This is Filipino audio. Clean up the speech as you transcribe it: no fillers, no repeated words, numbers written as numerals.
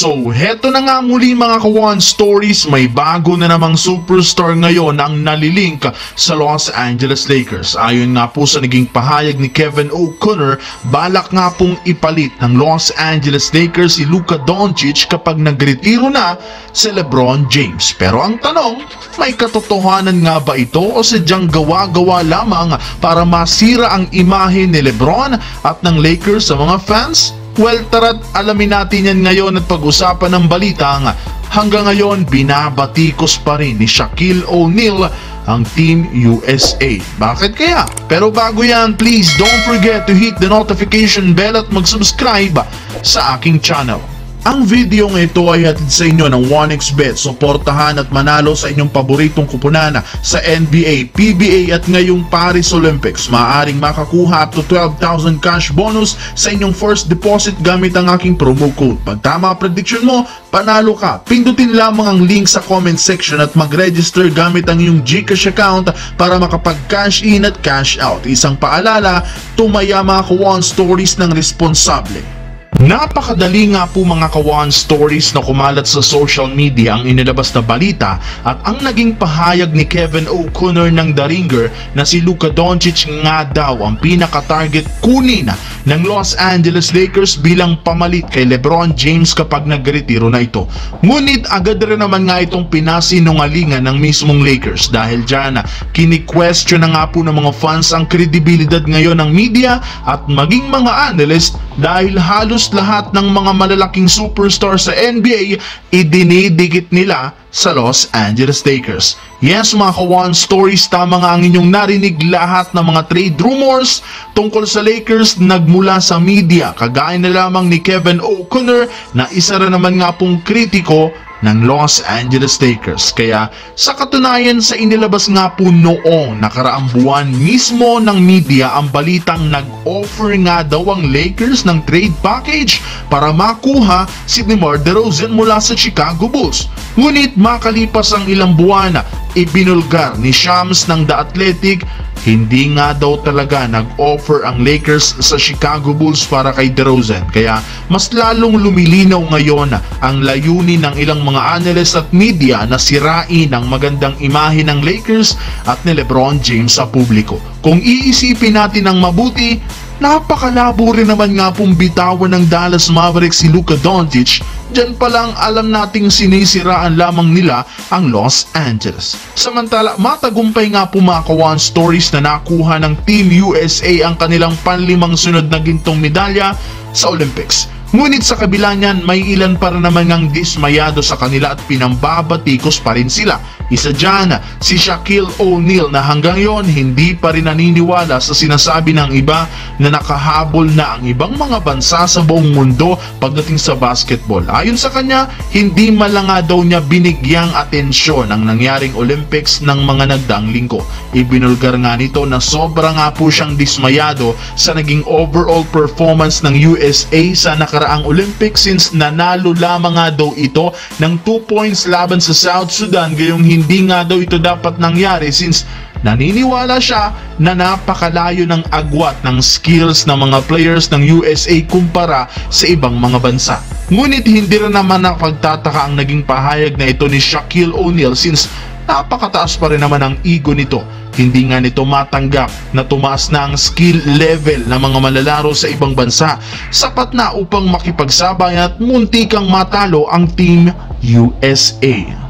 So, heto na nga muli mga kawan stories, may bago na namang superstar ngayon ang nalilink sa Los Angeles Lakers. Ayon nga po sa naging pahayag ni Kevin O'Connor, balak nga pong ipalit ng Los Angeles Lakers si Luka Doncic kapag nagretiro na si LeBron James. Pero ang tanong, may katotohanan nga ba ito o sadyang gawa-gawa lamang para masira ang imahe ni LeBron at ng Lakers sa mga fans? Well, tara't alamin natin yan ngayon at pag-usapan ng balitang hanggang ngayon binabatikos pa rin ni Shaquille O'Neal ang Team USA. Bakit kaya? Pero bago yan, please don't forget to hit the notification bell at mag-subscribe sa aking channel. Ang video ng ito ay hatid sa inyo ng 1xBet. Suportahan at manalo sa inyong paboritong kupunan sa NBA, PBA at ngayong Paris Olympics. Maaaring makakuha up to 12,000 cash bonus sa inyong first deposit gamit ang aking promo code. Pag tama prediction mo, panalo ka. Pindutin lamang ang link sa comment section at mag-register gamit ang iyong GCash account para makapag-cash in at cash out. Isang paalala, tumaya mga kawan stories ng responsable. Napakadali nga po mga kawan stories na kumalat sa social media ang inilabas na balita at ang naging pahayag ni Kevin O'Connor ng The Ringer na si Luka Doncic nga daw ang pinaka-target kunin ng Los Angeles Lakers bilang pamalit kay LeBron James kapag nagretiro na ito. Ngunit agad rin naman nga itong pinasinungalingan ng mismong Lakers dahil dyan kini-question na nga po ng mga fans ang kredibilidad ngayon ng media at maging mga analyst dahil halos lahat ng mga malalaking superstar sa NBA idinidikit nila sa Los Angeles Lakers. Yes mga kawan stories, tama nga ang inyong narinig, lahat ng mga trade rumors tungkol sa Lakers nagmula sa media, kagaya na lamang ni Kevin O'Connor na isa rin naman nga pong kritiko ng Los Angeles Lakers. Kaya sa katunayan sa inilabas nga po noong nakaraang buwan mismo ng media ang balitang nag-offer nga daw ang Lakers ng trade package para makuha si DeMar DeRozan mula sa Chicago Bulls. Ngunit makalipas ang ilang buwan, ibinulgar ni Shams ng The Athletic, hindi nga daw talaga nag-offer ang Lakers sa Chicago Bulls para kay DeRozan. Kaya mas lalong lumilinaw ngayon ang layunin ng ilang mga analyst at media na sirain ang magandang imahe ng Lakers at ni LeBron James sa publiko. Kung iisipin natin ng mabuti, napakalabo rin naman nga pong bitawan ng Dallas Mavericks si Luka Doncic. Diyan pa lang alam nating sinisiraan lamang nila ang Los Angeles. Samantala, matagumpay nga po mga kawan stories na nakuha ng Team USA ang kanilang panlimang sunod na gintong medalya sa Olympics. Ngunit sa kabila niyan, may ilan para naman ngang dismayado sa kanila at pinambabatikos pa rin sila. Isa dyan, si Shaquille O'Neal na hanggang yon hindi pa rin naniniwala sa sinasabi ng iba na nakahabol na ang ibang mga bansa sa buong mundo pagdating sa basketball. Ayon sa kanya, hindi malanga daw niya binigyang atensyon ang nangyaring Olympics ng mga nagdaang linggo. Ibinulgar nga nito na sobra nga po siyang dismayado sa naging overall performance ng USA sa nakaraang Olympics since nanalo lamang nga daw ito ng 2 points laban sa South Sudan, gayong hindi nga daw ito dapat nangyari since naniniwala siya na napakalayo ng agwat ng skills ng mga players ng USA kumpara sa ibang mga bansa. Ngunit hindi rin naman nakapagtataka ang naging pahayag na ito ni Shaquille O'Neal since napakataas pa rin naman ang ego nito. Hindi nga nito matanggap na tumaas na ang skill level ng mga malalaro sa ibang bansa, sapat na upang makipagsabay at muntikang matalo ang Team USA.